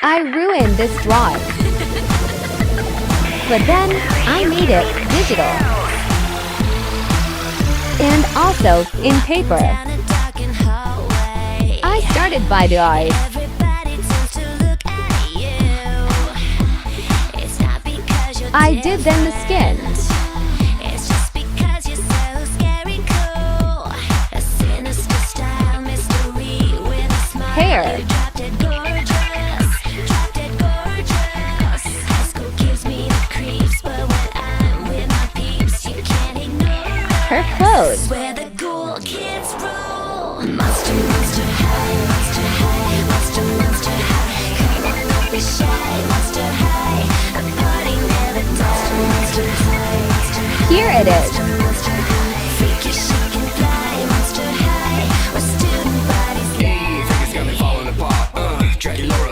I ruined this drawing. But then I made it digital. And also in paper. I started by the eyes. I did then the skin.